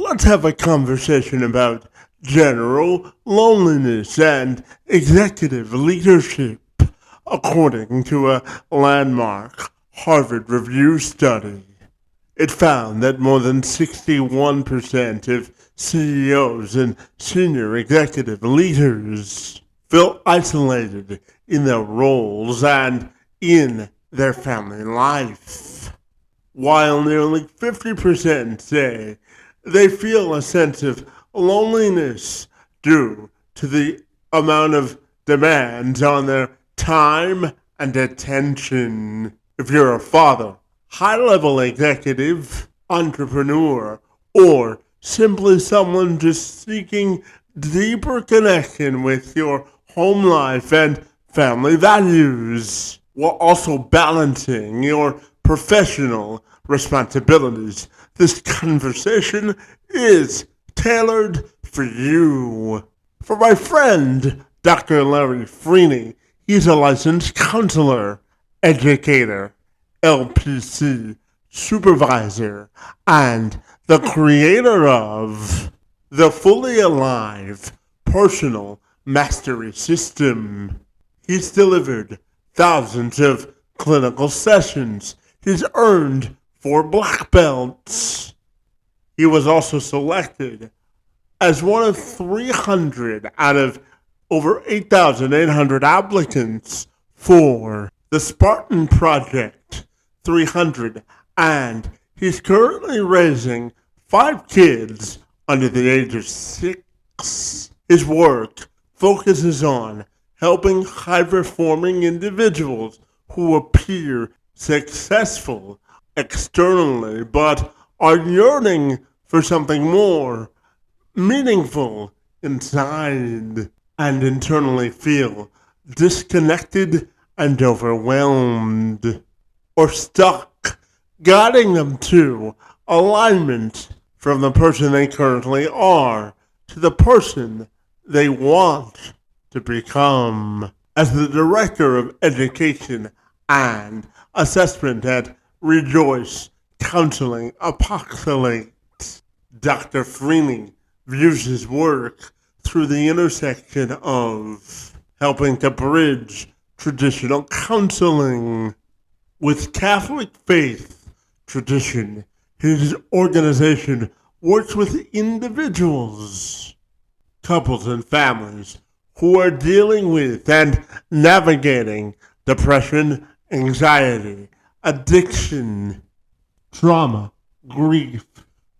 let's have a conversation about general loneliness and executive leadership, according to a landmark Harvard Review study. It found that more than 61% of CEOs and senior executive leaders feel isolated in their roles and in their family life, while nearly 50% say they feel a sense of loneliness due to the amount of demands on their time and attention. If you're a father, high-level executive, entrepreneur, or simply someone just seeking deeper connection with your home life and family values, while also balancing your professional responsibilities, this conversation is tailored for you. For my friend, Dr. Larry Freeney, he's a licensed counselor, educator, LPC-Supervisor, and the creator of the Fully Alive Personal Mastery System. He's delivered thousands of clinical sessions. He's earned 4 black belts. He was also selected as one of 300 out of over 8,800 applicants for the Spartan Project 300, and he's currently raising 5 kids under the age of 6. His work focuses on helping high-performing individuals who appear successful externally but are yearning for something more meaningful inside and internally feel disconnected and overwhelmed or stuck, guiding them to alignment from the person they currently are to the person they want to become. As the Director of Education and Assessment at Rejoice Counseling Apostolate, Dr. Freeney views his work through the intersection of helping to bridge traditional counseling with Catholic faith tradition. His organization works with individuals, couples, and families who are dealing with and navigating depression, anxiety, addiction, trauma, grief,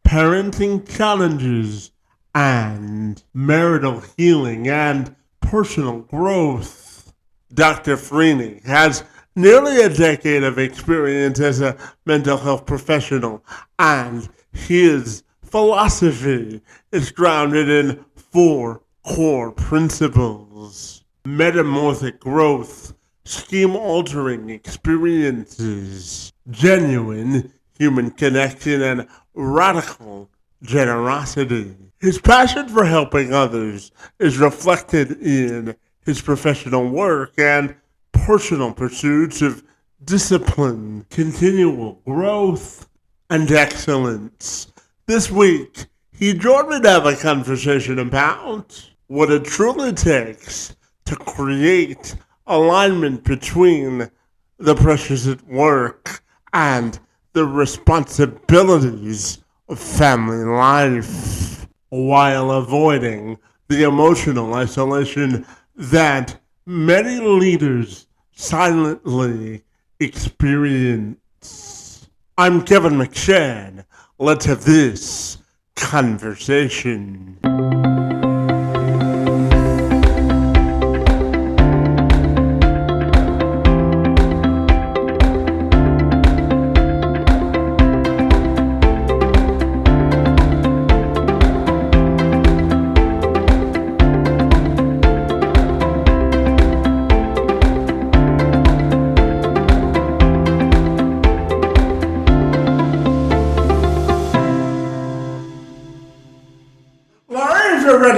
parenting challenges, and marital healing and personal growth. Dr. Freeney has nearly a decade of experience as a mental health professional, and his philosophy is grounded in 4 core principles: metamorphic growth, scheme-altering experiences, genuine human connection, and radical generosity. His passion for helping others is reflected in his professional work and personal pursuits of discipline, continual growth, and excellence. This week, he joined me to have a conversation about what it truly takes to create alignment between the pressures at work and the responsibilities of family life, while avoiding the emotional isolation that many leaders silently experience. I'm Kevin McShane. Let's have this conversation.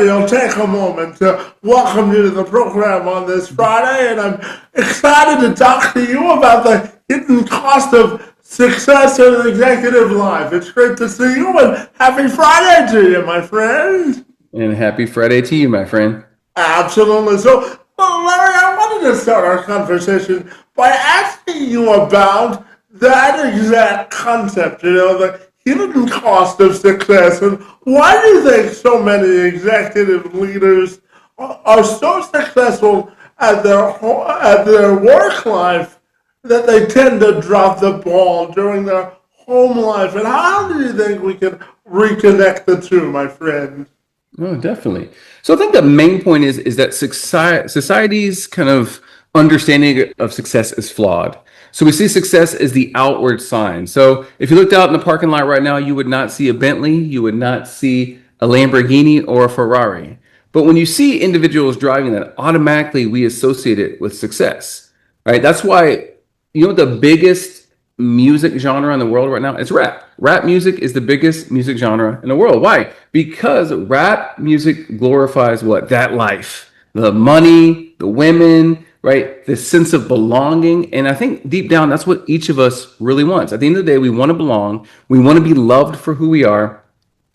I'll take a moment to welcome you to the program on this Friday, and I'm excited to talk to you about the hidden cost of success in an executive life. It's great to see you and happy Friday to you, my friend. And happy Friday to you, my friend. Absolutely. So, well, Larry, I wanted to start our conversation by asking you about that exact concept, the hidden cost of success, and why do you think so many executive leaders are so successful at their work life that they tend to drop the ball during their home life? And how do you think we can reconnect the two, my friend? Oh, definitely. So I think the main point is that society's kind of understanding of success is flawed. So we see success as the outward sign. So if you looked out in the parking lot right now, you would not see a Bentley, you would not see a Lamborghini or a Ferrari. But when you see individuals driving that, automatically we associate it with success, right? That's why, you know, what the biggest music genre in the world right now? It's rap. Rap music is the biggest music genre in the world. Why? Because rap music glorifies what? That life, the money, the women, right? The sense of belonging. And I think deep down, that's what each of us really wants. At the end of the day, we want to belong. We want to be loved for who we are.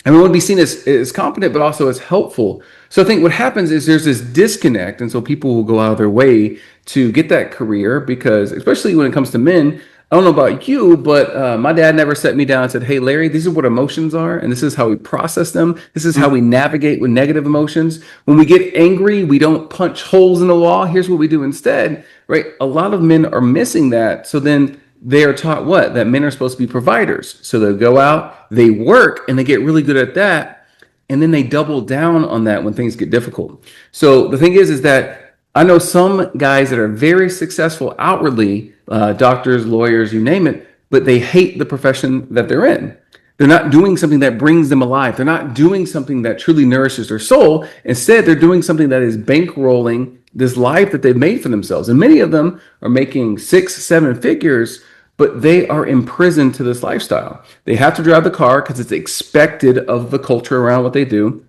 And we want to be seen as competent, but also as helpful. So I think what happens is there's this disconnect. And so people will go out of their way to get that career because, especially when it comes to men, I don't know about you, but my dad never set me down and said, "Hey, Larry, these are what emotions are, and this is how we process them. This is how we navigate with negative emotions. When we get angry, we don't punch holes in the wall. Here's what we do instead." Right? A lot of men are missing that. So then they are taught what? That men are supposed to be providers. So they go out, they work, and they get really good at that, and then they double down on that when things get difficult. So the thing is that I know some guys that are very successful outwardly, doctors, lawyers, you name it, but they hate the profession that they're in. They're not doing something that brings them alive. They're not doing something that truly nourishes their soul. Instead, they're doing something that is bankrolling this life that they've made for themselves. And many of them are making 6, 7 figures, but they are imprisoned to this lifestyle. They have to drive the car because it's expected of the culture around what they do.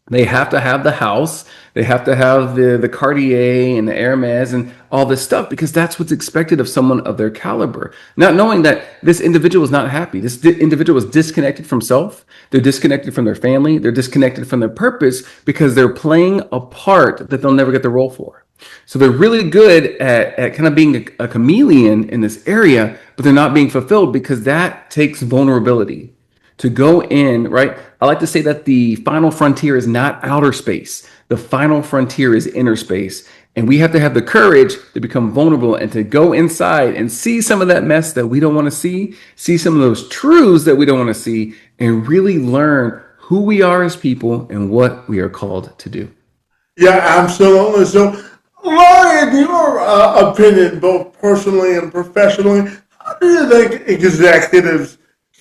They have to have the house. They have to have the Cartier and the Hermes and all this stuff because that's what's expected of someone of their caliber. Not knowing that this individual is not happy. This individual is disconnected from self. They're disconnected from their family. They're disconnected from their purpose because they're playing a part that they'll never get the role for. So they're really good at kind of being a chameleon in this area, but they're not being fulfilled because that takes vulnerability to go in, right? I like to say that the final frontier is not outer space. The final frontier is inner space. And we have to have the courage to become vulnerable and to go inside and see some of that mess that we don't want to see some of those truths that we don't want to see, and really learn who we are as people and what we are called to do. Yeah, absolutely. So, Laurie, in your opinion, both personally and professionally, how do you think executives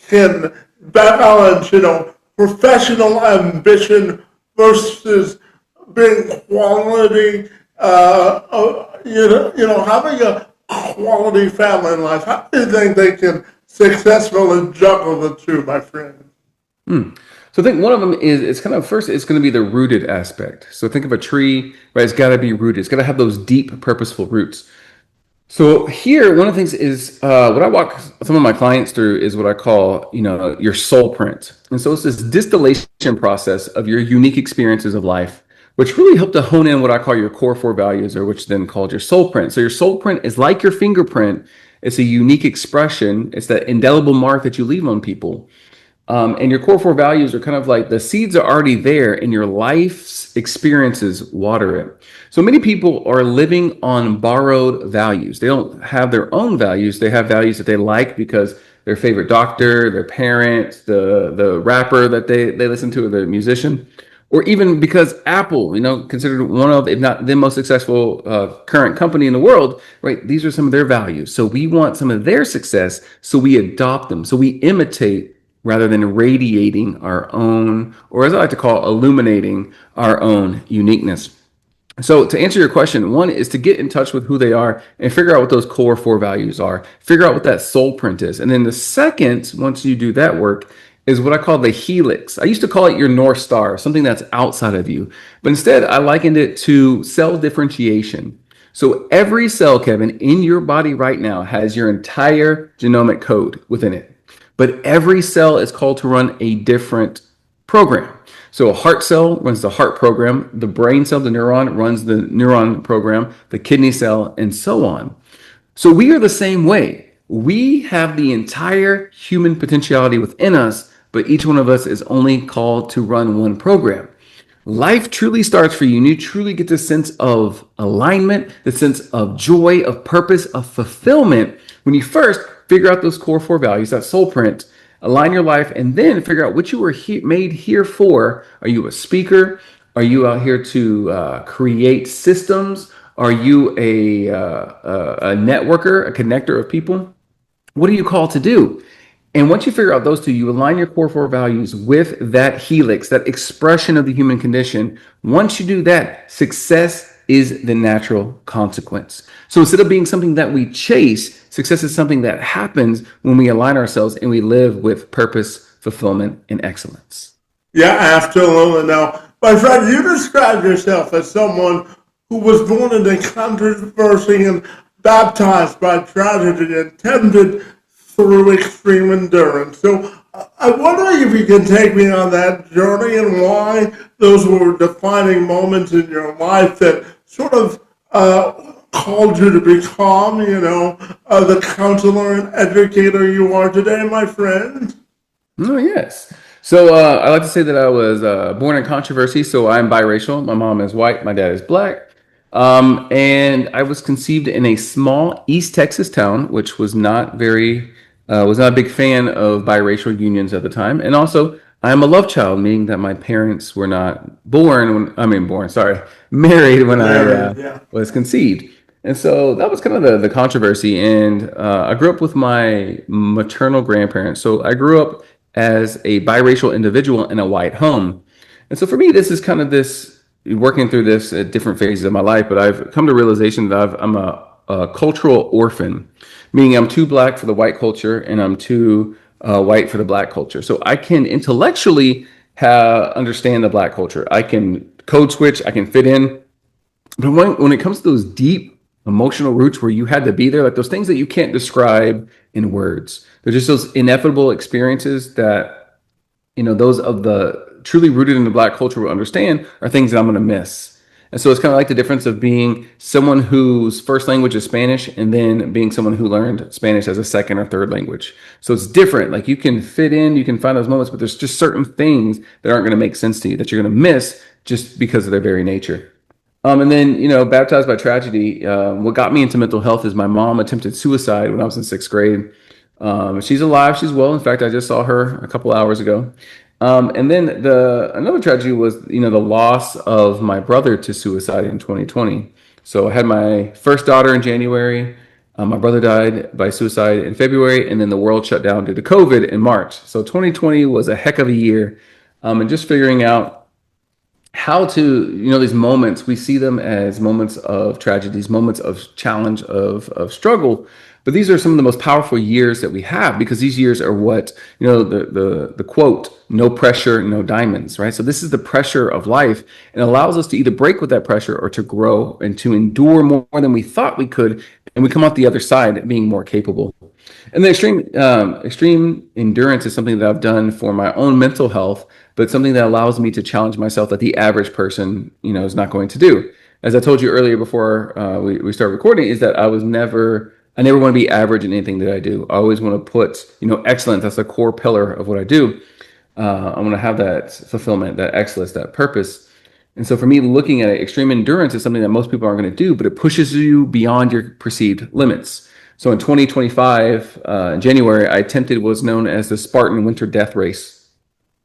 can balance, professional ambition versus being quality, having a quality family life? How do you think they can successfully juggle the two, my friend? So I think one of them is it's kind of first it's going to be the rooted aspect. So think of a tree, right? It's got to be rooted. It's got to have those deep, purposeful roots. So here, one of the things is what I walk some of my clients through is what I call, your soul print. And so it's this distillation process of your unique experiences of life, which really help to hone in what I call your core four values, or which then called your soul print. So your soul print is like your fingerprint. It's a unique expression. It's that indelible mark that you leave on people. And your core four values are kind of like the seeds are already there, and your life's experiences water it. So many people are living on borrowed values. They don't have their own values. They have values that they like because their favorite doctor, their parents, the rapper that they listen to, or the musician, or even because Apple, considered one of, if not the most successful current company in the world, right? These are some of their values. So we want some of their success, so we adopt them. So we imitate rather than radiating our own, or as I like to call, illuminating our own uniqueness. So to answer your question, one is to get in touch with who they are and figure out what those core four values are. Figure out what that soul print is. And then the second, once you do that work, is what I call the helix. I used to call it your North Star, something that's outside of you. But instead, I likened it to self-differentiation. So every cell, Kevin, in your body right now has your entire genomic code within it. But every cell is called to run a different program. So a heart cell runs the heart program, the brain cell, the neuron, runs the neuron program, the kidney cell, and so on. So we are the same way. We have the entire human potentiality within us, but each one of us is only called to run one program. Life truly starts for you, and you truly get this sense of alignment, the sense of joy, of purpose, of fulfillment when you first figure out those core four values, that soul print, align your life, and then figure out what you were made here for. Are you a speaker? Are you out here to create systems? Are you a networker, a connector of people? What are you called to do? And once you figure out those two, you align your core four values with that helix, that expression of the human condition. Once you do that, success is the natural consequence. So instead of being something that we chase, success is something that happens when we align ourselves and we live with purpose, fulfillment, and excellence. Yeah, absolutely. Now, my friend, you described yourself as someone who was born into controversy and baptized by tragedy and tempted through extreme endurance. So I'm wondering if you can take me on that journey and why those were defining moments in your life that sort of called you to become, the counselor and educator you are today, my friend. Oh, yes. So I like to say that I was born in controversy. So I'm biracial. My mom is white. My dad is black. And I was conceived in a small East Texas town, which was not a big fan of biracial unions at the time. And also, I'm a love child, meaning that my parents were not married when I Married, yeah. was conceived. And so that was kind of the controversy. And I grew up with my maternal grandparents. So I grew up as a biracial individual in a white home. And so for me, this is kind of this working through this at different phases of my life, but I've come to realization that I'm a cultural orphan, meaning I'm too black for the white culture and I'm too white for the black culture. So I can intellectually understand the black culture. I can code switch, I can fit in. But when it comes to those deep emotional roots where you had to be there, like those things that you can't describe in words, they're just those ineffable experiences that, those of the truly rooted in the black culture will understand are things that I'm going to miss. And so it's kind of like the difference of being someone whose first language is Spanish and then being someone who learned Spanish as a second or third language. So it's different. Like you can fit in, you can find those moments, but there's just certain things that aren't going to make sense to you that you're going to miss just because of their very nature. And then, baptized by tragedy, what got me into mental health is my mom attempted suicide when I was in sixth grade. She's alive, she's well. In fact, I just saw her a couple hours ago. And then another tragedy was, the loss of my brother to suicide in 2020. So I had my first daughter in January. My brother died by suicide in February, and then the world shut down due to COVID in March. So 2020 was a heck of a year. And just figuring out how to, these moments, we see them as moments of tragedies, moments of challenge, of struggle. But these are some of the most powerful years that we have because these years are what, the quote, no pressure, no diamonds, right? So this is the pressure of life and allows us to either break with that pressure or to grow and to endure more than we thought we could. And we come out the other side being more capable. And the extreme endurance is something that I've done for my own mental health, but something that allows me to challenge myself that the average person, is not going to do. As I told you earlier before we started recording, is that I never want to be average in anything that I do. I always want to put, excellence. That's a core pillar of what I do. I want to have that fulfillment, that excellence, that purpose. And so for me, looking at it, extreme endurance is something that most people aren't going to do, but it pushes you beyond your perceived limits. So in 2025, in January, I attempted what's known as the Spartan Winter Death Race,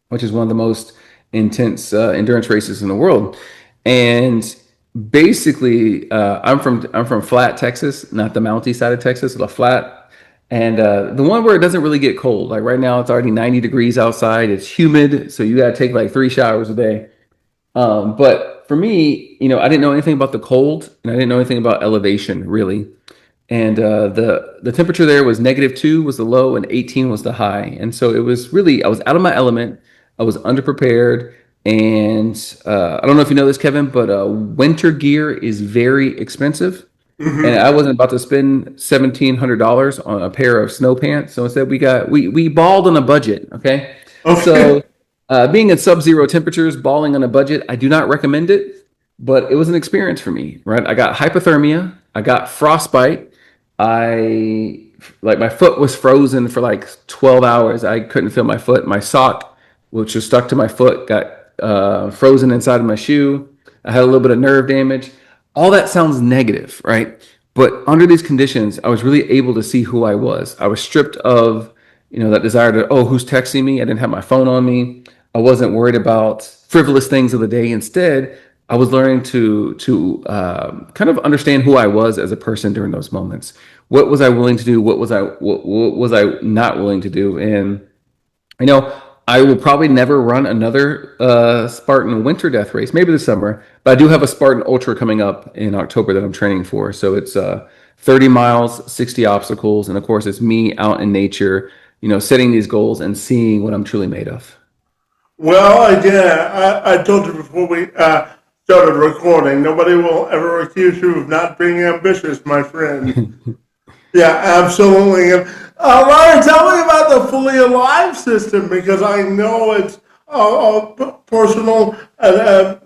which is one of the most intense endurance races in the world. And basically, I'm from flat Texas, not the mounty side of Texas, the flat, and the one where it doesn't really get cold. Like right now, it's already 90 degrees outside. It's humid, so you got to take like 3 showers a day. But for me, I didn't know anything about the cold, and I didn't know anything about elevation really. And the temperature there was -2 was the low, and 18 was the high. And so it was really I was out of my element. I was underprepared. And I don't know if you know this, Kevin, but winter gear is very expensive. And Mm-hmm. I wasn't about to spend $1,700 on a pair of snow pants. So instead, we balled on a budget. Okay, Okay. so being in sub-zero temperatures, balling on a budget, I do not recommend it, but it was an experience for me. Right, I got hypothermia, I got frostbite, I like my foot was frozen for like 12 hours. I couldn't feel my foot. My sock, which was stuck to my foot, got frozen inside of my shoe. I had a little bit of nerve damage. All that sounds negative, right? But under these conditions, I was really able to see who I was. I was stripped of, that desire to, oh, who's texting me? I didn't have my phone on me. I wasn't worried about frivolous things of the day. Instead, I was learning to kind of understand who I was as a person during those moments. What was I willing to do? What was I not willing to do? And you know, I will probably never run another Spartan winter death race, maybe this summer, but I do have a Spartan Ultra coming up in October that I'm training for. So it's 30 miles, 60 obstacles, and of course, it's me out in nature, setting these goals and seeing what I'm truly made of. Well, again, I told you before we started recording, nobody will ever accuse you of not being ambitious, my friend. Yeah, absolutely. And, Ryan, tell me about the fully alive system because I know it's a personal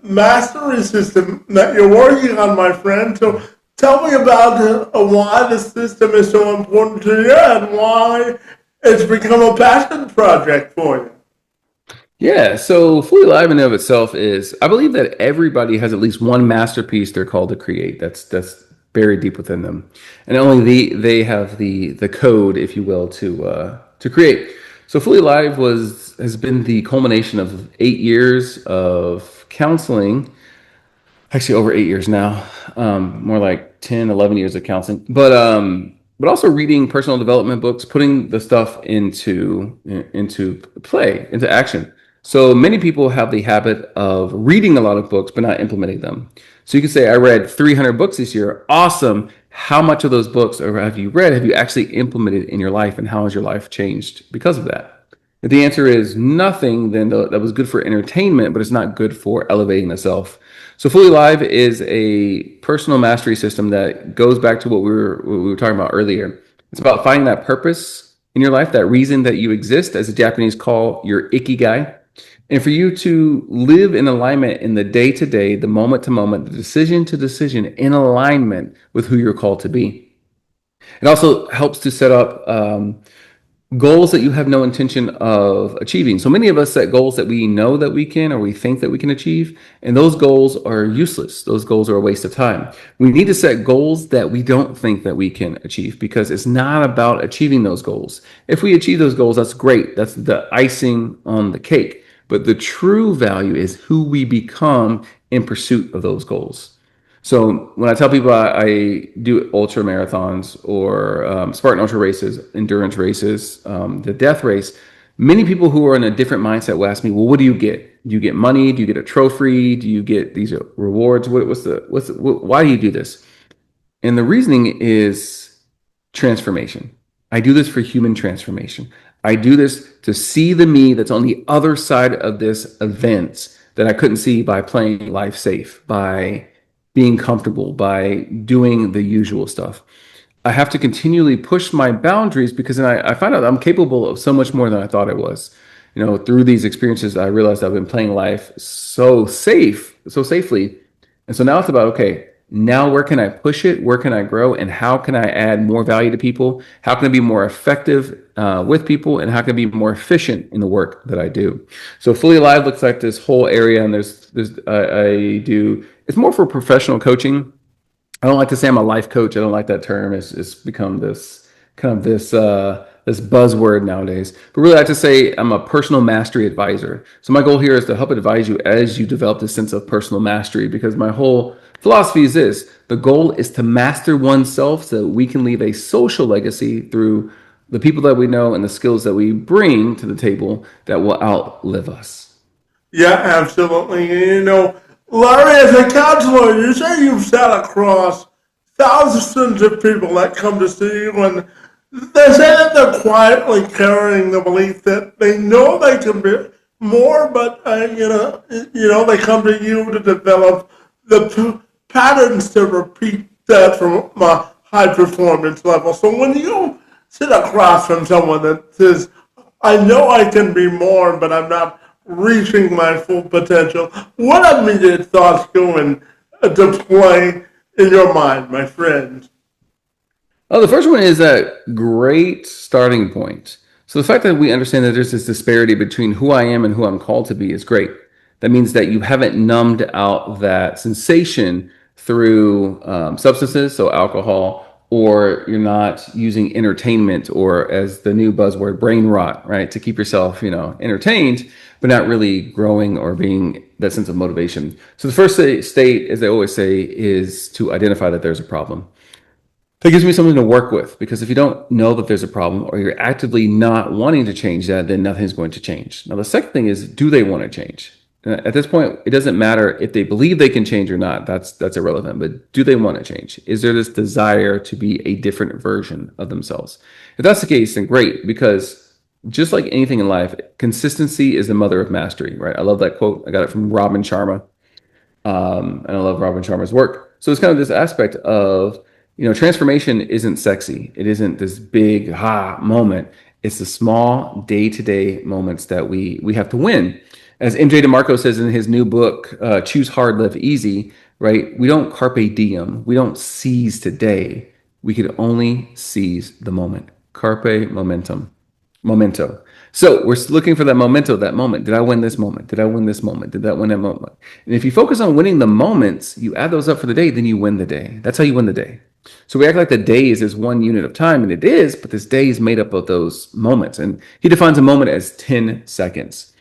mastery system that you're working on, my friend. So tell me about why the system is so important to you and why it's become a passion project for you. Yeah, so fully alive in and of itself is, I believe that everybody has at least one masterpiece they're called to create. That's buried deep within them, and only they have the code, if you will, to create. So fully alive has been the culmination of 8 years of counseling, actually over 8 years now, more like 10, 11 years of counseling, but also reading personal development books, putting the stuff into play, into action. So many people have the habit of reading a lot of books but not implementing them. So you can say, I read 300 books this year. Awesome. How much of those books or have you read have you actually implemented in your life, and how has your life changed because of that? If the answer is nothing, then that was good for entertainment, but it's not good for elevating the self. So Fully Live is a personal mastery system that goes back to what we were talking about earlier. It's about finding that purpose in your life, that reason that you exist, as the Japanese call your ikigai, and for you to live in alignment in the day to day, the moment to moment, the decision to decision, in alignment with who you're called to be. It also helps to set up goals that you have no intention of achieving. So many of us set goals that we know that we can or we think that we can achieve, and those goals are useless. Those goals are a waste of time. We need to set goals that we don't think that we can achieve, because it's not about achieving those goals. If we achieve those goals, that's great. That's the icing on the cake. But the true value is who we become in pursuit of those goals. So when I tell people I do ultra marathons or Spartan ultra races, endurance races, the death race, many people who are in a different mindset will ask me, "Well, what do you get? Do you get money? Do you get a trophy? Do you get these rewards? Why do you do this?" And the reasoning is transformation. I do this for human transformation. I do this to see the me that's on the other side of this event that I couldn't see by playing life safe, by being comfortable, by doing the usual stuff. I have to continually push my boundaries, because then I find out I'm capable of so much more than I thought I was. Through these experiences, I realized I've been playing life so safely. And so now it's about, okay, now where can I push it? Where can I grow? And how can I add more value to people? How can I be more effective with people? And how can I be more efficient in the work that I do? So Fully Alive looks like this whole area, and I do, it's more for professional coaching. I don't like to say I'm a life coach. I don't like that term. It's become this kind of this buzzword nowadays. But really, I like to say I'm a personal mastery advisor. So my goal here is to help advise you as you develop this sense of personal mastery, because my whole philosophy is this: the goal is to master oneself so that we can leave a social legacy through the people that we know and the skills that we bring to the table that will outlive us. Yeah, absolutely. Larry, as a counselor, you say you've sat across thousands of people that come to see you, and they say that they're quietly carrying the belief that they know they can be more, but they come to you to develop the patterns to repeat set from my high performance level. So when you sit across from someone that says, I know I can be more, but I'm not reaching my full potential, what immediate thoughts go into play in your mind, my friend? Oh, the first one is a great starting point. So the fact that we understand that there's this disparity between who I am and who I'm called to be is great. That means that you haven't numbed out that sensation through substances, so alcohol, or you're not using entertainment or as the new buzzword, brain rot, right, to keep yourself, entertained, but not really growing or being that sense of motivation. So the first state, as they always say, is to identify that there's a problem. That gives me something to work with, because if you don't know that there's a problem or you're actively not wanting to change that, then nothing's going to change. Now, the second thing is, do they want to change? At this point, it doesn't matter if they believe they can change or not. That's irrelevant. But do they want to change? Is there this desire to be a different version of themselves? If that's the case, then great, because just like anything in life, consistency is the mother of mastery, right? I love that quote. I got it from Robin Sharma. And I love Robin Sharma's work. So it's kind of this aspect of, transformation isn't sexy. It isn't this big moment. It's the small day-to-day moments that we have to win. As MJ DeMarco says in his new book, Choose Hard, Live Easy, right? We don't carpe diem. We don't seize today. We could only seize the moment. Carpe momentum. Memento. So we're looking for that memento, that moment. Did I win this moment? Did I win this moment? Did that win that moment? And if you focus on winning the moments, you add those up for the day, then you win the day. That's how you win the day. So we act like the day is this one unit of time, and it is, but this day is made up of those moments. And he defines a moment as 10 seconds.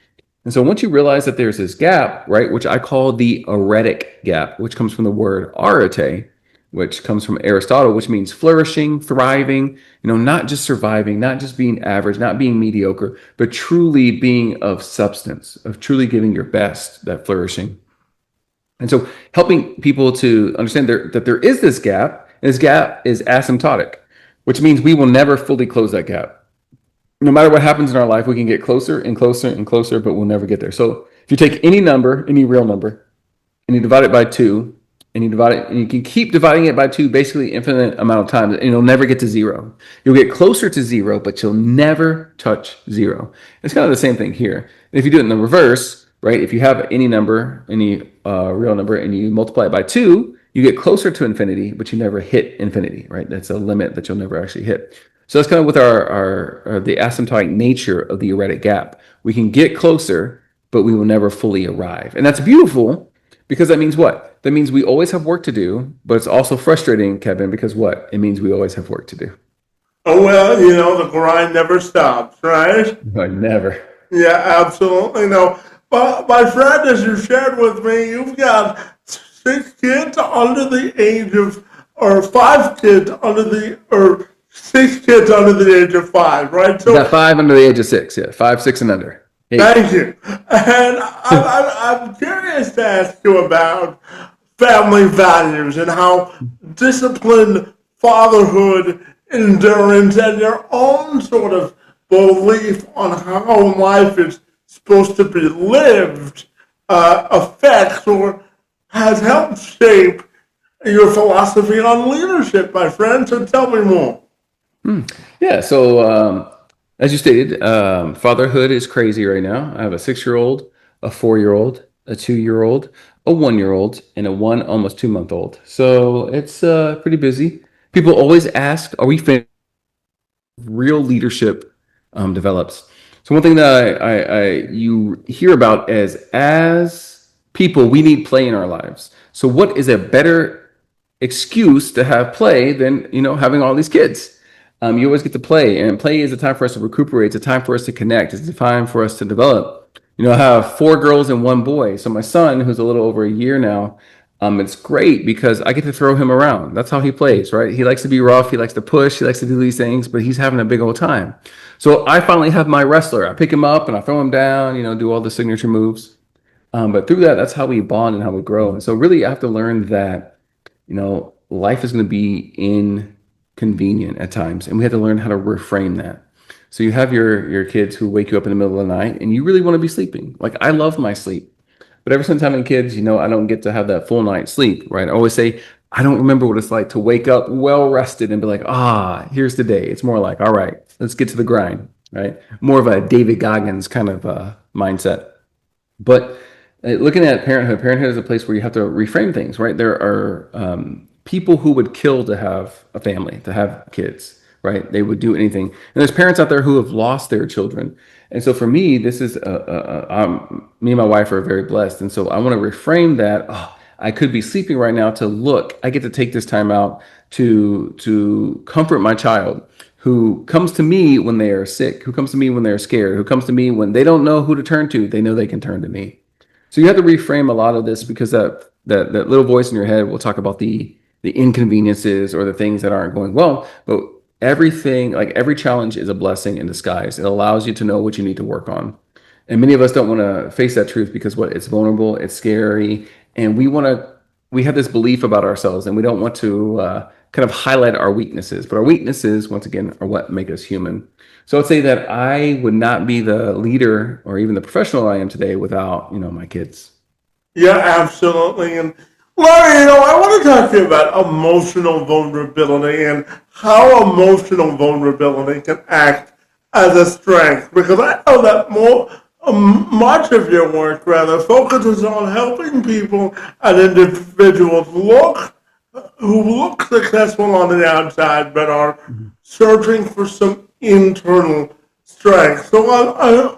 And so once you realize that there's this gap, right, which I call the aretic gap, which comes from the word arete, which comes from Aristotle, which means flourishing, thriving, not just surviving, not just being average, not being mediocre, but truly being of substance, of truly giving your best, that flourishing. And so helping people to understand that there is this gap, and this gap is asymptotic, which means we will never fully close that gap. No matter what happens in our life, we can get closer and closer and closer, but we'll never get there. So if you take any number, any real number, and you divide it by 2, and you divide it, and you can keep dividing it by 2 basically infinite amount of times, and you'll never get to 0. You'll get closer to 0, but you'll never touch 0. It's kind of the same thing here. And if you do it in the reverse, right? If you have any number, any real number, and you multiply it by 2, you get closer to infinity, but you never hit infinity, right? That's a limit that you'll never actually hit. So that's kind of with our the asymptotic nature of the aretic gap. We can get closer, but we will never fully arrive, and that's beautiful. Because that means what? That means we always have work to do, but it's also frustrating, Kevin, because what? It means we always have work to do. Oh, well, the grind never stops, right? Like never. Yeah, absolutely. No. But my friend, as you shared with me, you've got 6 kids under the age of, or 5 kids or 6 kids under the age of 5, right? So got 5 under the age of 6, yeah. 5, 6, and under. 8. Thank you. And I'm curious to ask you about family values and how discipline, fatherhood, endurance, and your own sort of belief on how life is supposed to be lived affects or has helped shape your philosophy on leadership, my friend. So tell me more. Yeah, so as you stated, fatherhood is crazy right now. I have a 6-year-old, a 4-year-old, a 2-year-old, a 1-year-old, and a almost 2-month-old. So it's pretty busy. People always ask, are we finished? Real leadership develops. So one thing that you hear about is, as people, we need play in our lives. So what is a better excuse to have play than, having all these kids? You always get to play, and play is a time for us to recuperate. It's a time for us to connect. It's a time for us to develop. I have 4 girls and 1 boy. So my son, who's a little over a year now, it's great because I get to throw him around. That's how he plays, right? He likes to be rough. He likes to push. He likes to do these things, but he's having a big old time. So I finally have my wrestler. I pick him up and I throw him down, do all the signature moves. But through that, that's how we bond and how we grow. And so really I have to learn that, life is going to be inconvenient at times, and we have to learn how to reframe that. So you have your kids who wake you up in the middle of the night and you really want to be sleeping. Like, I love my sleep. But ever since having kids, I don't get to have that full night's sleep, right? I always say I don't remember what it's like to wake up well rested and be like, here's the day. It's more like, all right, let's get to the grind, right? More of a David Goggins kind of mindset. But looking at parenthood is a place where you have to reframe things, right? There are people who would kill to have a family, to have kids, right? They would do anything. And there's parents out there who have lost their children. And so for me, this is me and my wife are very blessed. And so I want to reframe that. Oh, I could be sleeping right now to look. I get to take this time out to comfort my child who comes to me when they are sick, who comes to me when they're scared, who comes to me when they don't know who to turn to. They know they can turn to me. So you have to reframe a lot of this because that little voice in your head will talk about the inconveniences or the things that aren't going well. But everything, like every challenge, is a blessing in disguise. It allows you to know what you need to work on. And many of us don't want to face that truth because it's vulnerable, it's scary, and we have this belief about ourselves, and we don't want to kind of highlight our weaknesses. But our weaknesses, once again, are what make us human. So I'd say that I would not be the leader or even the professional I am today without, my kids. Yeah, absolutely. And Larry, I want to talk to you about emotional vulnerability and how emotional vulnerability can act as a strength. Because I know that much of your work rather focuses on helping people and individuals who look successful on the outside but are searching for some internal strength. So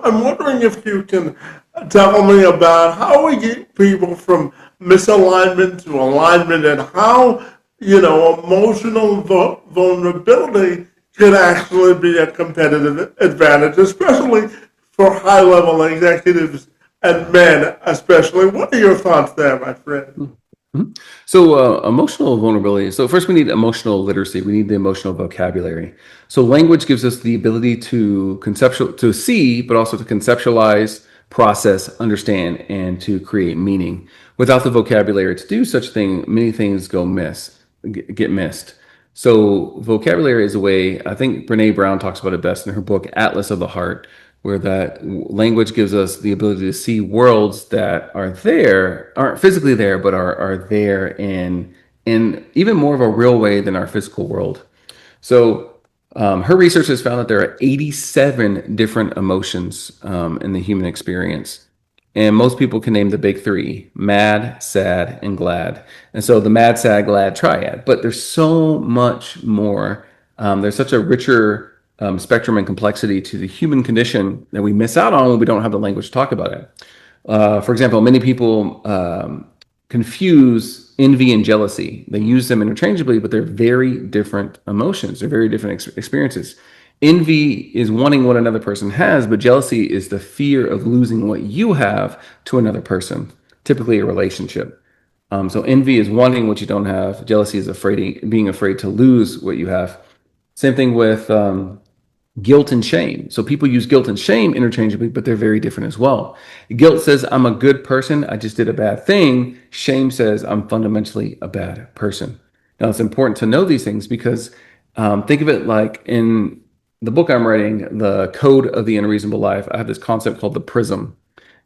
I'm wondering if you can tell me about how we get people from misalignment to alignment and how, emotional vulnerability can actually be a competitive advantage, especially for high level executives and men, especially. What are your thoughts there, my friend? Mhm. So, emotional vulnerability. So, first, we need emotional literacy. We need the emotional vocabulary. So, language gives us the ability to see, but also to conceptualize, process, understand, and to create meaning. Without the vocabulary to do such thing, many things get missed. So, vocabulary is a way. I think Brene Brown talks about it best in her book Atlas of the Heart, where that language gives us the ability to see worlds that aren't physically there, but are there in even more of a real way than our physical world. So her research has found that there are 87 different emotions in the human experience. And most people can name the big three: mad, sad, and glad. And so the mad, sad, glad triad. But there's so much more. There's such a richer spectrum and complexity to the human condition that we miss out on when we don't have the language to talk about it. For example, many people confuse envy and jealousy. They use them interchangeably, but they're very different emotions. They're very different experiences. Envy is wanting what another person has, but jealousy is the fear of losing what you have to another person, typically a relationship. So envy is wanting what you don't have. Jealousy is being afraid to lose what you have. Same thing with guilt and shame. So people use guilt and shame interchangeably, but they're very different as well. Guilt says, I'm a good person, I just did a bad thing. Shame says, I'm fundamentally a bad person. Now, it's important to know these things because think of it like in the book I'm writing, The Code of the Unreasonable Life, I have this concept called the prism.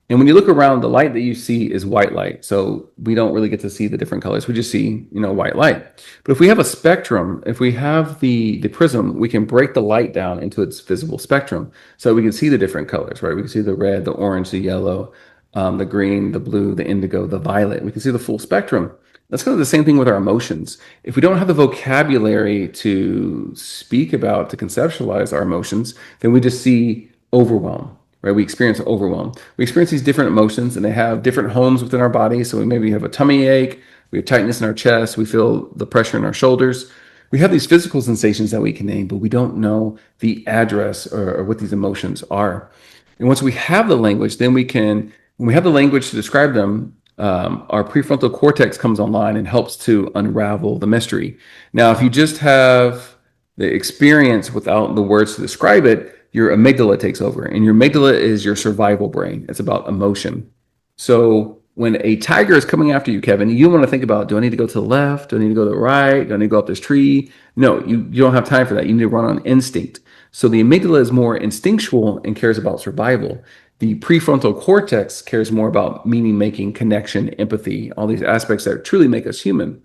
And when you look around, the light that you see is white light. So we don't really get to see the different colors. We just see, white light. But if we have a spectrum, if we have the prism, we can break the light down into its visible spectrum. So we can see the different colors, right? We can see the red, the orange, the yellow, the green, the blue, the indigo, the violet. We can see the full spectrum. That's kind of the same thing with our emotions. If we don't have the vocabulary to speak about, to conceptualize our emotions, then we just see overwhelm. Right? We experience overwhelm. We experience these different emotions, and they have different homes within our body. So we maybe have a tummy ache, we have tightness in our chest, we feel the pressure in our shoulders. We have these physical sensations that we can name, but we don't know the address or what these emotions are. And once we have the language, then when we have the language to describe them, our prefrontal cortex comes online and helps to unravel the mystery. Now, if you just have the experience without the words to describe it, your amygdala takes over, and your amygdala is your survival brain. It's about emotion. So when a tiger is coming after you, Kevin, you want to think about, do I need to go to the left? Do I need to go to the right? Do I need to go up this tree? No, you don't have time for that. You need to run on instinct. So the amygdala is more instinctual and cares about survival. The prefrontal cortex cares more about meaning making, connection, empathy, all these aspects that truly make us human.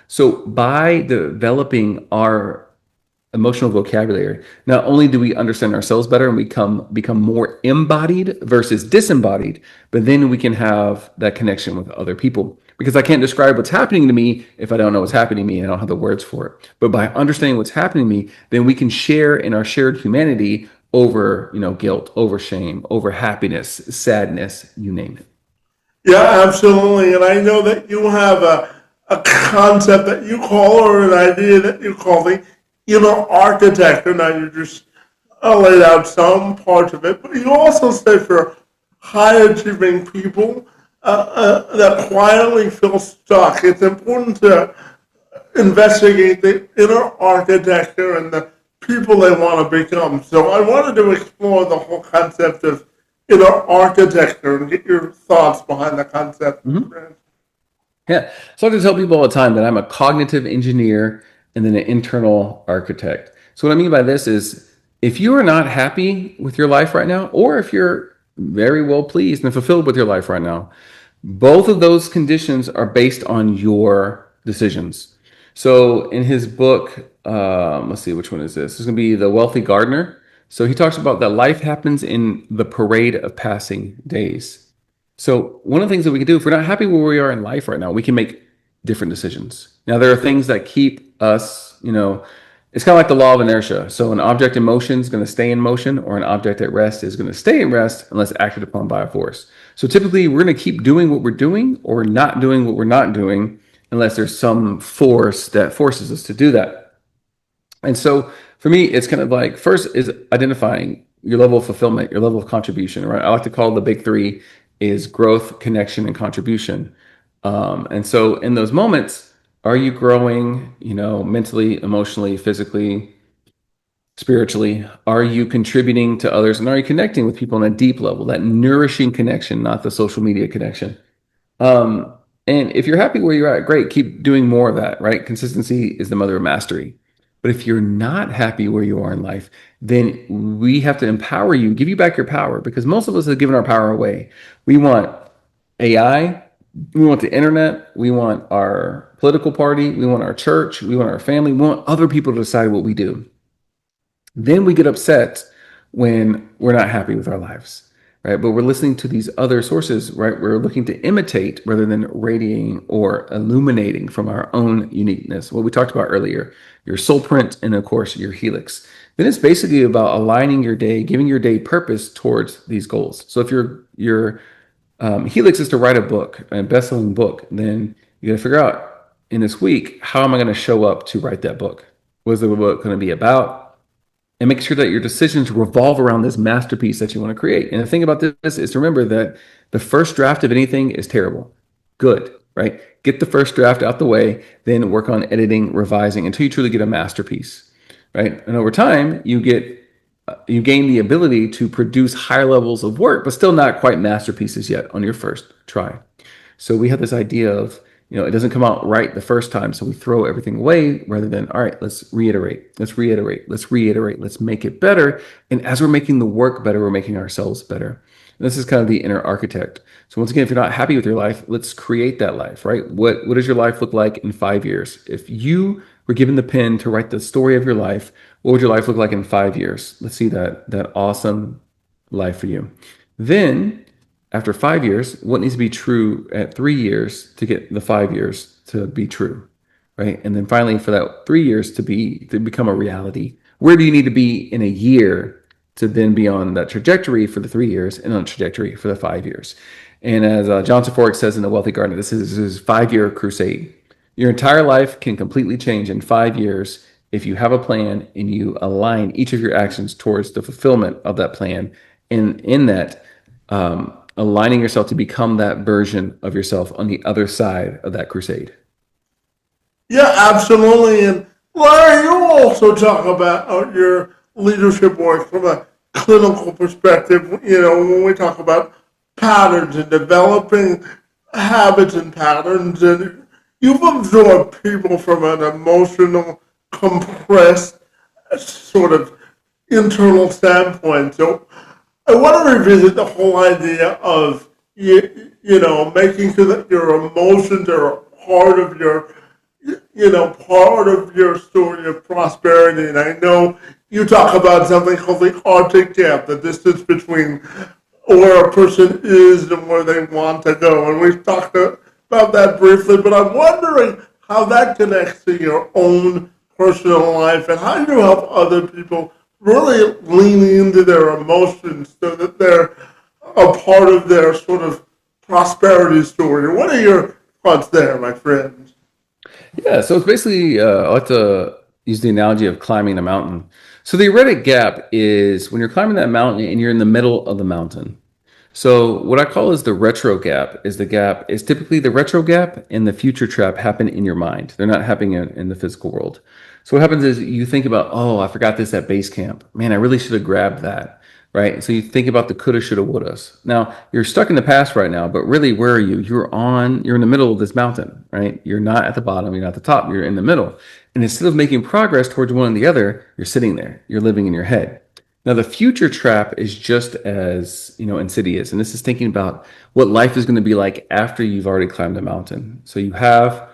So by developing our emotional vocabulary, not only do we understand ourselves better and we become more embodied versus disembodied, but then we can have that connection with other people. Because I can't describe what's happening to me if I don't know what's happening to me and I don't have the words for it. But by understanding what's happening to me, then we can share in our shared humanity over, guilt, over shame, over happiness, sadness, you name it. Yeah, absolutely. And I know that you have a concept that you call, or an idea that you call the inner architecture. Now you just laid out some parts of it, but you also say for high achieving people that quietly feel stuck, it's important to investigate the inner architecture and the people they want to become. So I wanted to explore the whole concept of inner architecture and get your thoughts behind the concept. Mm-hmm. Yeah. So I like to tell people all the time that I'm a cognitive engineer and then an internal architect. So what I mean by this is if you are not happy with your life right now, or if you're very well pleased and fulfilled with your life right now, both of those conditions are based on your decisions. So in his book, let's see, which one is this? This is going to be The Wealthy Gardener. So he talks about that life happens in the parade of passing days. So one of the things that we can do, if we're not happy where we are in life right now, we can make different decisions. Now, there are things that keep us, it's kind of like the law of inertia. So an object in motion is going to stay in motion, or an object at rest is going to stay in rest unless acted upon by a force. So typically, we're going to keep doing what we're doing or not doing what we're not doing unless there's some force that forces us to do that. And so for me, it's kind of like first is identifying your level of fulfillment, your level of contribution, right? I like to call the big three is growth, connection, and contribution. And so in those moments, are you growing, mentally, emotionally, physically, spiritually? Are you contributing to others, and are you connecting with people on a deep level, that nourishing connection, not the social media connection? Um, and if you're happy where you're at, great, keep doing more of that, right? Consistency is the mother of mastery. But if you're not happy where you are in life, then we have to empower you, give you back your power, because most of us have given our power away. We want AI, we want the internet, we want our political party, we want our church, we want our family, we want other people to decide what we do. Then we get upset when we're not happy with our lives, right? But we're listening to these other sources, right? We're looking to imitate rather than radiating or illuminating from our own uniqueness. What we talked about earlier, your soul print, and of course, your helix. Then it's basically about aligning your day, giving your day purpose towards these goals. So if your helix is to write a book, a best-selling book, then you got to figure out in this week, how am I going to show up to write that book? What is the book going to be about? And make sure that your decisions revolve around this masterpiece that you want to create. And the thing about this is to remember that the first draft of anything is terrible. Good, right? Get the first draft out the way, then work on editing, revising until you truly get a masterpiece, right? And over time, you gain the ability to produce higher levels of work, but still not quite masterpieces yet on your first try. So we have this idea of, it doesn't come out right the first time. So we throw everything away rather than, all right, let's reiterate, let's make it better. And as we're making the work better, we're making ourselves better. And this is kind of the inner architect. So once again, if you're not happy with your life, let's create that life, right? What does your life look like in 5 years? If you were given the pen to write the story of your life, what would your life look like in 5 years? Let's see that awesome life for you. Then after 5 years, what needs to be true at 3 years to get the 5 years to be true, right? And then finally, for that 3 years to become a reality, where do you need to be in a year to then be on that trajectory for the 3 years and on trajectory for the 5 years? And as John Saforic says in The Wealthy Gardener, this is his 5-year crusade. Your entire life can completely change in 5 years if you have a plan and you align each of your actions towards the fulfillment of that plan. And in that, aligning yourself to become that version of yourself on the other side of that crusade. Yeah, absolutely. And Larry, you also talk about your leadership work from a clinical perspective. When we talk about patterns and developing habits and patterns, and you've absorbed people from an emotional, compressed sort of internal standpoint. So I want to revisit the whole idea of making sure that your emotions are a part of your part of your story of prosperity, and I know you talk about something called the Arctic gap, the distance between where a person is and where they want to go. And we've talked about that briefly, but I'm wondering how that connects to your own personal life and how you help other people really lean into their emotions so that they're a part of their sort of prosperity story. What are your thoughts there, my friend? Yeah, so it's basically, I like to use the analogy of climbing a mountain. So the Reddit gap is when you're climbing that mountain and you're in the middle of the mountain. So what I call is the retro gap is the gap is typically the retro gap and the future trap happen in your mind. They're not happening in the physical world. So what happens is you think about, oh, I forgot this at base camp. Man, I really should have grabbed that. Right. So you think about the coulda, shoulda, wouldas. Now you're stuck in the past right now, but really, where are you? You're in the middle of this mountain, right? You're not at the bottom, you're not at the top, you're in the middle. And instead of making progress towards one or the other, you're sitting there, you're living in your head. Now, the future trap is just as, insidious. And this is thinking about what life is going to be like after you've already climbed a mountain. So you have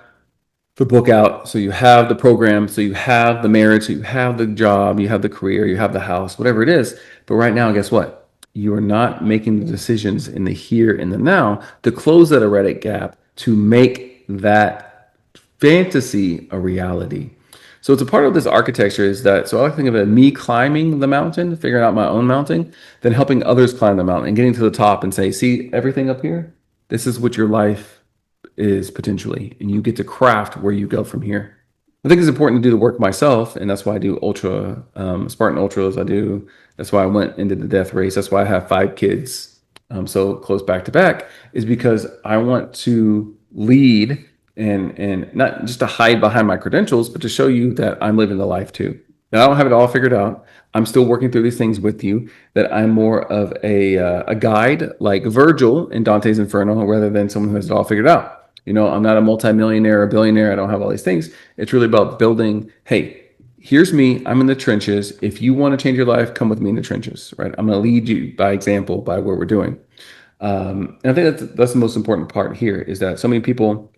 the book out, so you have the program, so you have the marriage, so you have the job, you have the career, you have the house, whatever it is. But right now, guess what? You are not making the decisions in the here and the now to close that erratic gap to make that fantasy a reality. So it's a part of this architecture is that, so I like to think of it me climbing the mountain, figuring out my own mountain, then helping others climb the mountain and getting to the top and say, see everything up here? This is what your life is potentially, and you get to craft where you go from here. I think it's important to do the work myself, and that's why I do Spartan ultras. That's why I went into the death race. That's why I have 5 kids, so close back to back, is because I want to lead and not just to hide behind my credentials, but to show you that I'm living the life too. That I don't have it all figured out. I'm still working through these things with you. That I'm more of a guide, like Virgil in Dante's Inferno, rather than someone who has it all figured out. I'm not a multimillionaire or billionaire. I don't have all these things. It's really about building, hey, here's me. I'm in the trenches. If you want to change your life, come with me in the trenches, right? I'm going to lead you by example, by what we're doing. And I think that's the most important part here is that so many people,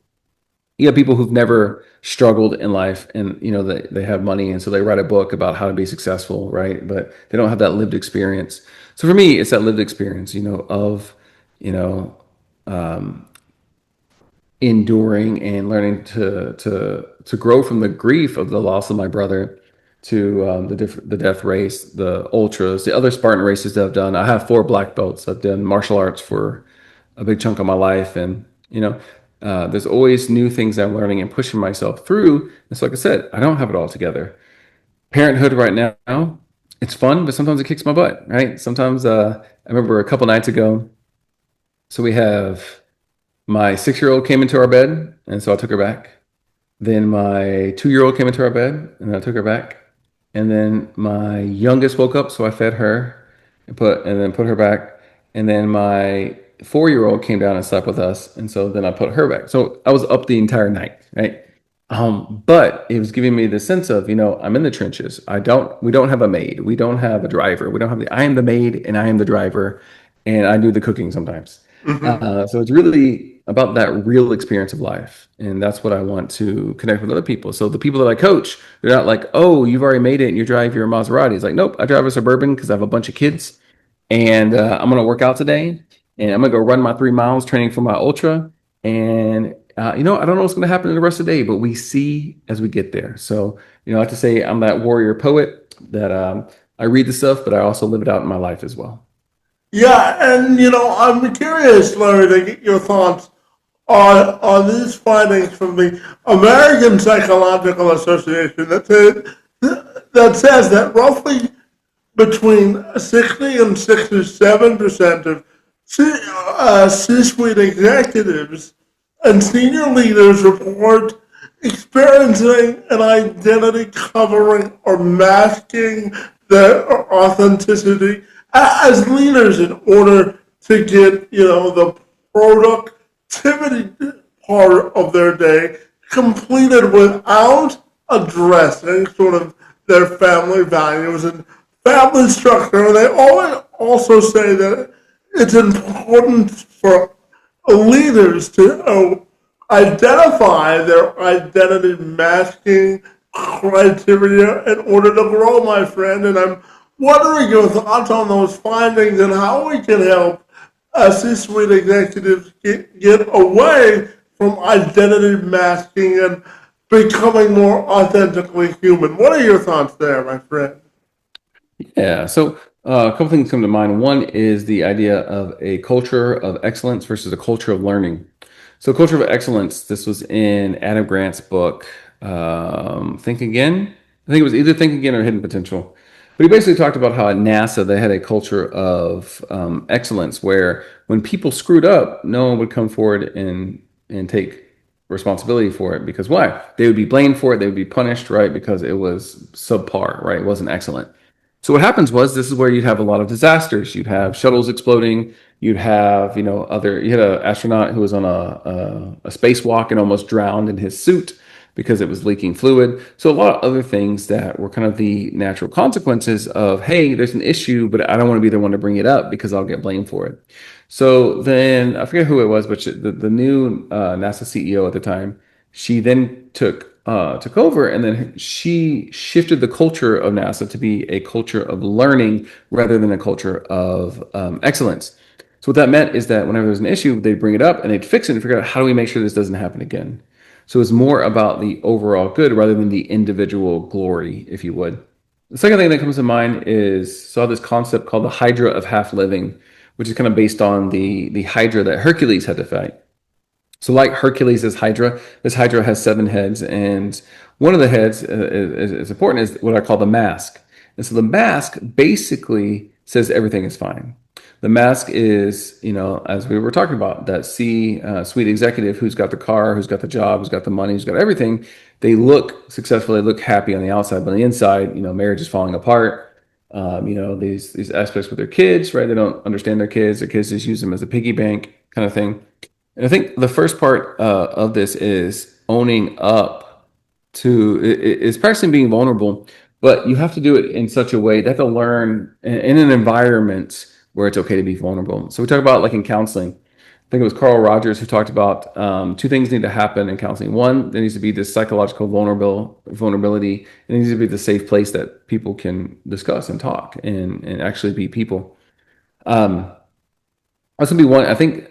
you have people who've never struggled in life and, they have money. And so they write a book about how to be successful, right? But they don't have that lived experience. So for me, it's that lived experience, of, you know, um, enduring and learning to grow from the grief of the loss of my brother to the death race, the ultras, the other Spartan races that I've done. I have 4 black belts. I've done martial arts for a big chunk of my life, and there's always new things I'm learning and pushing myself through. And so, like I said, I don't have it all together. Parenthood right now, it's fun, but sometimes it kicks my butt. Right? Sometimes I remember a couple nights ago. So we have my 6-year-old came into our bed, and so I took her back. Then my 2-year-old came into our bed, and I took her back. And then my youngest woke up, so I fed her and then put her back. And then my 4-year-old came down and slept with us, and so then I put her back. So I was up the entire night, right? But it was giving me the sense of, I'm in the trenches. We don't have a maid. We don't have a driver. I am the maid and I am the driver, and I do the cooking sometimes. Mm-hmm. So it's really about that real experience of life. And that's what I want to connect with other people. So the people that I coach, they're not like, oh, you've already made it and you drive your Maserati. It's like, nope, I drive a Suburban because I have a bunch of kids and I'm going to work out today and I'm going to go run my 3 miles training for my ultra. And, I don't know what's going to happen in the rest of the day, but we see as we get there. So, I like to say I'm that warrior poet that I read the stuff, but I also live it out in my life as well. Yeah, and I'm curious, Larry, to get your thoughts on these findings from the American Psychological Association that says that roughly between 60 and 67% of C-suite executives and senior leaders report experiencing an identity covering or masking their authenticity as leaders in order to get, the productivity part of their day completed without addressing sort of their family values and family structure. And they always also say that it's important for leaders to identify their identity masking criteria in order to grow, my friend. And I'm wondering your thoughts on those findings and how we can help C-suite executives get away from identity masking and becoming more authentically human. What are your thoughts there, my friend? Yeah. So a couple things come to mind. One is the idea of a culture of excellence versus a culture of learning. So, culture of excellence. This was in Adam Grant's book, Think Again. I think it was either Think Again or Hidden Potential. But he basically talked about how at NASA they had a culture of excellence, where when people screwed up, no one would come forward and take responsibility for it, because why? They would be blamed for it. They would be punished, right? Because it was subpar, right? It wasn't excellent. So what happens was, this is where you'd have a lot of disasters. You'd have shuttles exploding. You'd have, you had an astronaut who was on a spacewalk and almost drowned in his suit because it was leaking fluid. So a lot of other things that were kind of the natural consequences of, hey, there's an issue, but I don't want to be the one to bring it up because I'll get blamed for it. So then I forget who it was, but the new NASA CEO at the time, she then took over, and then she shifted the culture of NASA to be a culture of learning rather than a culture of excellence. So what that meant is that whenever there's an issue, they'd bring it up and they'd fix it and figure out, how do we make sure this doesn't happen again. So it's more about the overall good rather than the individual glory, if you would. The second thing that comes to mind is, saw this concept called the Hydra of half living, which is kind of based on the Hydra that Hercules had to fight. So, like Hercules' Hydra, this Hydra has 7 heads, and one of the heads is important, is what I call the mask. And so the mask basically says everything is fine. The mask is, as we were talking about, that suite executive who's got the car, who's got the job, who's got the money, who's got everything. They look successful, they look happy on the outside, but on the inside, marriage is falling apart. These aspects with their kids, right? They don't understand their kids. Their kids just use them as a piggy bank kind of thing. And I think the first part of this is owning up to, is practicing being vulnerable, but you have to do it in such a way. They have to learn in an environment where it's okay to be vulnerable. So we talk about, like, in counseling. I think it was Carl Rogers who talked about 2 things need to happen in counseling. One, there needs to be this psychological vulnerability. And it needs to be the safe place that people can discuss and talk and actually be people. That's gonna be one. I think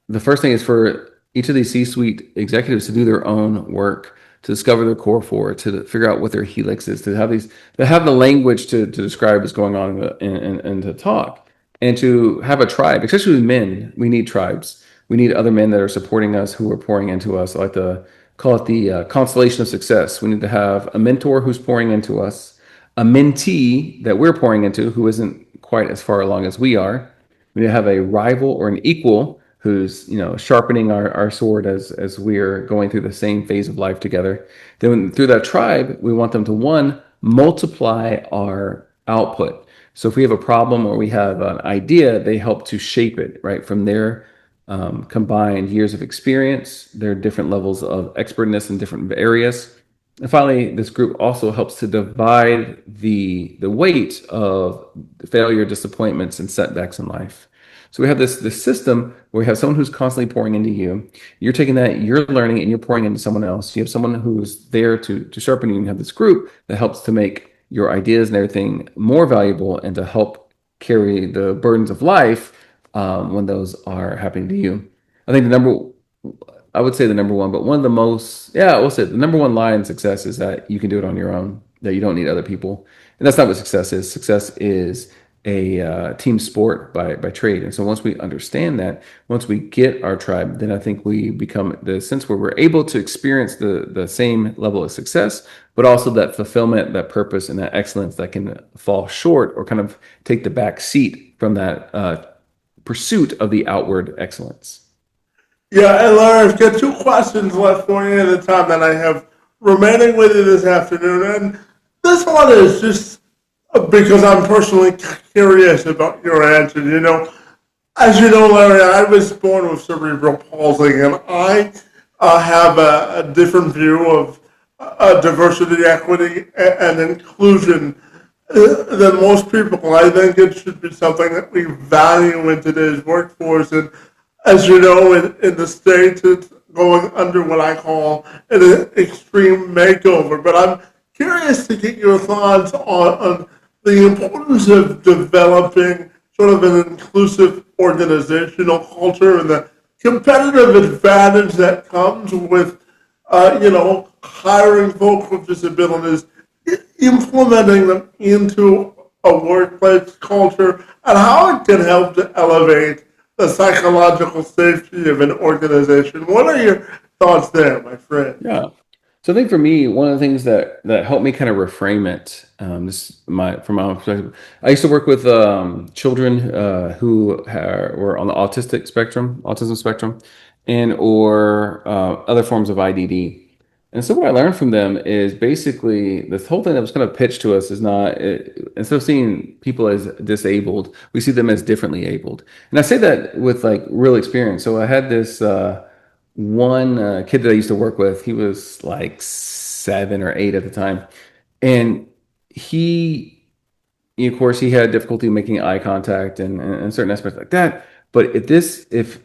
the first thing is for each of these C-suite executives to do their own work, to discover their core four, to figure out what their helix is, to have the language to describe what's going on and to talk, and to have a tribe. Especially with men, we need tribes. We need other men that are supporting us, who are pouring into us. I like to call it the constellation of success. We need to have a mentor who's pouring into us, a mentee that we're pouring into who isn't quite as far along as we are. We need to have a rival or an equal who's sharpening our sword as we're going through the same phase of life together. Then through that tribe, we want them to, one, multiply our output. So if we have a problem or we have an idea, they help to shape it, right, from their combined years of experience, their different levels of expertness in different areas. And finally, this group also helps to divide the weight of failure, disappointments, and setbacks in life. So we have this system where we have someone who's constantly pouring into you. You're taking that, you're learning, and you're pouring into someone else. You have someone who's there to sharpen you. And you have this group that helps to make your ideas and everything more valuable and to help carry the burdens of life when those are happening to you. I think I would say the number one, but one of the most, yeah, we'll say the number one lie in success is that you can do it on your own, that you don't need other people. And that's not what success is. Success is a team sport by trade. And so once we understand that, once we get our tribe, then I think we become the sense where we're able to experience the same level of success, but also that fulfillment, that purpose, and that excellence that can fall short or kind of take the back seat from that pursuit of the outward excellence. Yeah, and Larry, I've got 2 questions left for you at the time that I have remaining with you this afternoon. And this one is just because I'm personally curious about your answer. As you know, Larry, I was born with cerebral palsy, and I have a different view of diversity, equity, and inclusion than most people. I think it should be something that we value in today's workforce. And as you know, in the States, it's going under what I call an extreme makeover. But I'm curious to get your thoughts on the importance of developing sort of an inclusive organizational culture and the competitive advantage that comes with, hiring folks with disabilities, implementing them into a workplace culture, and how it can help to elevate the psychological safety of an organization. What are your thoughts there, my friend? Yeah. So I think for me, one of the things that helped me kind of reframe it, this my from my own perspective. I used to work with children were on the autism spectrum, and or other forms of IDD. And so what I learned from them is basically this whole thing that was kind of pitched to us is instead of seeing people as disabled, we see them as differently abled. And I say that with like real experience. So I had this. One kid that I used to work with, he was like 7 or 8 at the time, and he, of course, he had difficulty making eye contact and certain aspects like that. But if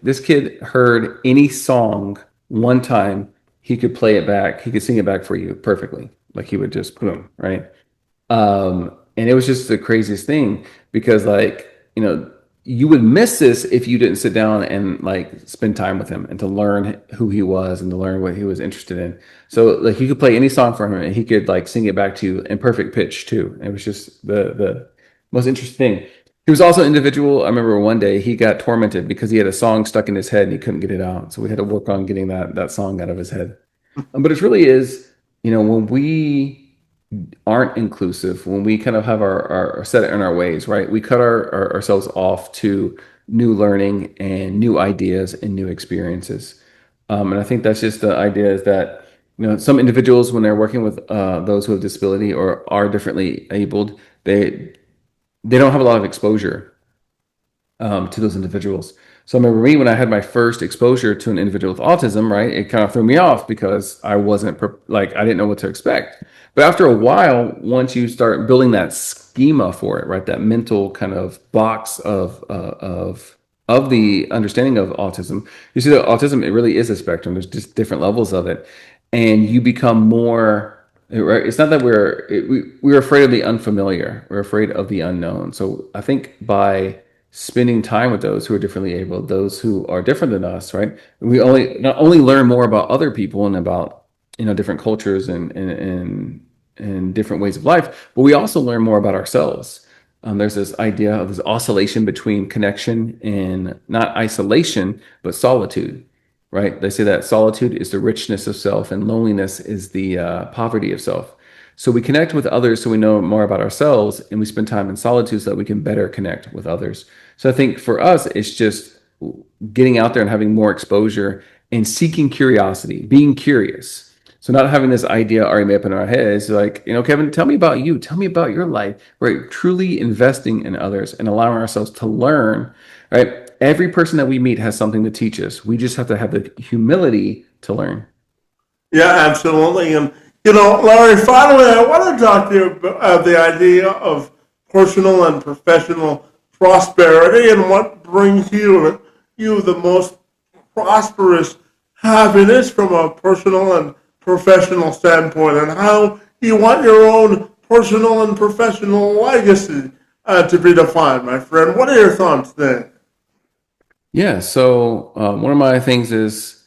this kid heard any song one time, he could play it back. He could sing it back for you perfectly, like he would just boom, right? And it was just the craziest thing because, like, you would miss this if you didn't sit down and like spend time with him and to learn who he was and to learn what he was interested in. So, like, you could play any song for him and he could like sing it back to you in perfect pitch too. It was just the most interesting thing. He was also an individual. I remember one day he got tormented because he had a song stuck in his head and he couldn't get it out. So we had to work on getting that song out of his head. But it really is, when we aren't inclusive, when we kind of have our set in our ways, right? We cut ourselves off to new learning and new ideas and new experiences. And I think that's just the idea is that, some individuals, when they're working with those who have disability or are differently abled, they don't have a lot of exposure to those individuals. So I remember me when I had my first exposure to an individual with autism, right? It kind of threw me off because I wasn't I didn't know what to expect. But after a while, once you start building that schema for it, right, that mental kind of box of the understanding of autism, you see that autism, it really is a spectrum. There's just different levels of it, and you become more. Right? It's not that we're afraid of the unfamiliar. We're afraid of the unknown. So I think by spending time with those who are differently able, those who are different than us, right? We not only learn more about other people and about different cultures and different ways of life, but we also learn more about ourselves. There's this idea of this oscillation between connection and not isolation, but solitude, right? They say that solitude is the richness of self and loneliness is the poverty of self. So we connect with others so we know more about ourselves, and we spend time in solitude so that we can better connect with others. So I think for us, it's just getting out there and having more exposure and seeking curiosity, being curious. So not having this idea already made up in our heads, like, Kevin, tell me about you. Tell me about your life. Right? Truly investing in others and allowing ourselves to learn, right? Every person that we meet has something to teach us. We just have to have the humility to learn. Yeah, absolutely. And, Larry, finally, I want to talk to you about the idea of personal and professional prosperity and what brings you the most prosperous happiness from a personal and professional standpoint, and how you want your own personal and professional legacy to be defined, my friend. What are your thoughts there? Yeah. So one of my things is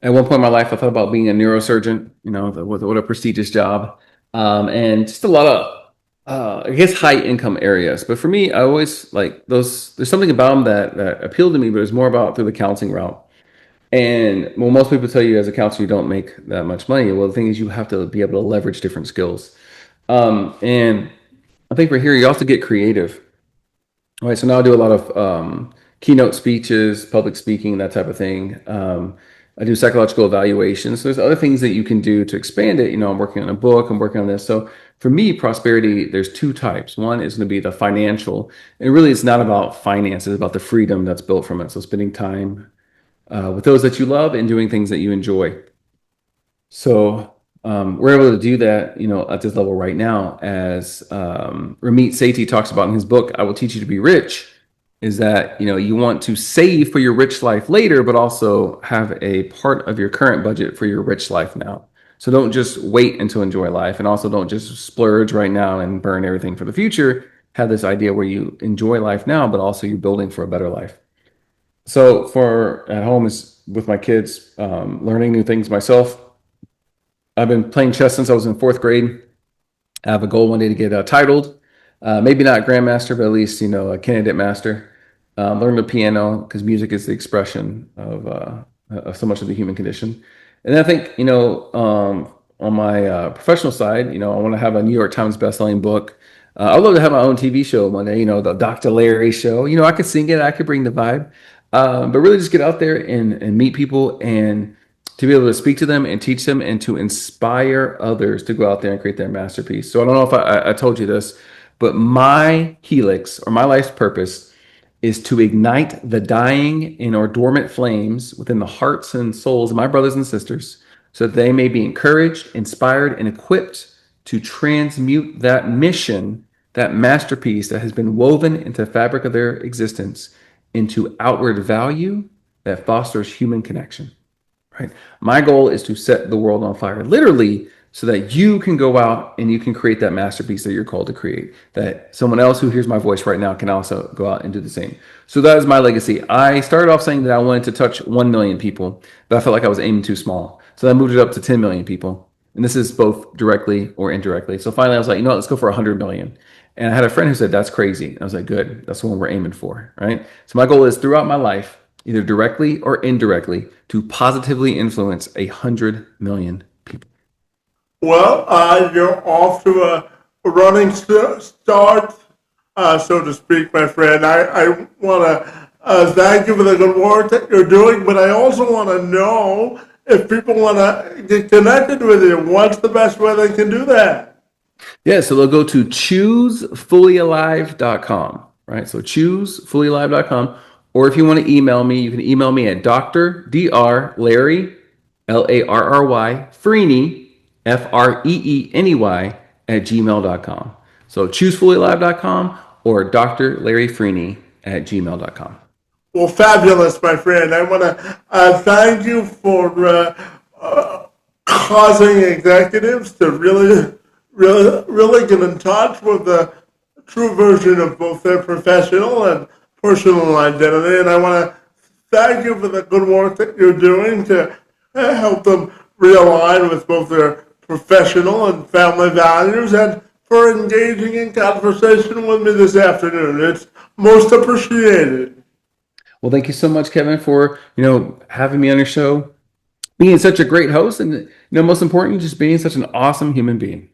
at one point in my life, I thought about being a neurosurgeon, what a prestigious job. And just a lot of, I guess, high income areas. But for me, I always like those, there's something about them that appealed to me, but it's more about through the counseling route. And well, most people tell you as a counselor, you don't make that much money. Well, the thing is, you have to be able to leverage different skills. And I think for here, you also get creative. All right, so now I do a lot of keynote speeches, public speaking, that type of thing. I do psychological evaluations. So there's other things that you can do to expand it. I'm working on a book, I'm working on this. So for me, prosperity, there's two types. One is going to be the financial, and really it's not about finances, it's about the freedom that's built from it. So spending time with those that you love and doing things that you enjoy. So we're able to do that, at this level right now, as Ramit Sethi talks about in his book, I Will Teach You to Be Rich. is that, you want to save for your rich life later, but also have a part of your current budget for your rich life now. So don't just wait until enjoy life, and also don't just splurge right now and burn everything for the future. Have this idea where you enjoy life now, but also you're building for a better life. So for at home is with my kids, learning new things myself. I've been playing chess since I was in fourth grade. I have a goal one day to get titled, maybe not grandmaster, but at least a candidate master. Learn the piano because music is the expression of so much of the human condition. And I think on my professional side, I want to have a New York Times bestselling book. I'd love to have my own TV show one day. The Dr. Larry show. I could sing it, I could bring the vibe, but really just get out there and meet people and to be able to speak to them and teach them and to inspire others to go out there and create their masterpiece. So I don't know if I told you this, but my helix or my life's purpose is to ignite the dying and or dormant flames within the hearts and souls of my brothers and sisters so that they may be encouraged, inspired, and equipped to transmute that mission, that masterpiece that has been woven into the fabric of their existence into outward value that fosters human connection. Right. My goal is to set the world on fire, literally, so that you can go out and you can create that masterpiece that you're called to create, that someone else who hears my voice right now can also go out and do the same. So that is my legacy. I started off saying that I wanted to touch 1 million people, but I felt like I was aiming too small. So I moved it up to 10 million people. And this is both directly or indirectly. So finally I was like, let's go for 100 million. And I had a friend who said, that's crazy. And I was like, good, that's the one we're aiming for, right? So my goal is throughout my life, either directly or indirectly, to positively influence 100 million people. Well, you're off to a running start, so to speak, my friend. I want to thank you for the good work that you're doing, but I also want to know if people want to get connected with you, what's the best way they can do that? Yeah, so they'll go to choosefullyalive.com, right? So choosefullyalive.com. Or if you want to email me, you can email me at Dr. Larry, Larry, Freeney, Freeney, at gmail.com. So choosefullyalive.com or Dr. Larry Freeney at gmail.com. Well, fabulous, my friend. I want to thank you for causing executives to really get in touch with the true version of both their professional and personal identity. And I want to thank you for the good work that you're doing to help them realign with both their professional and family values and for engaging in conversation with me this afternoon. It's most appreciated. Well, thank you so much, Kevin, for having me on your show, being such a great host, and most important, just being such an awesome human being.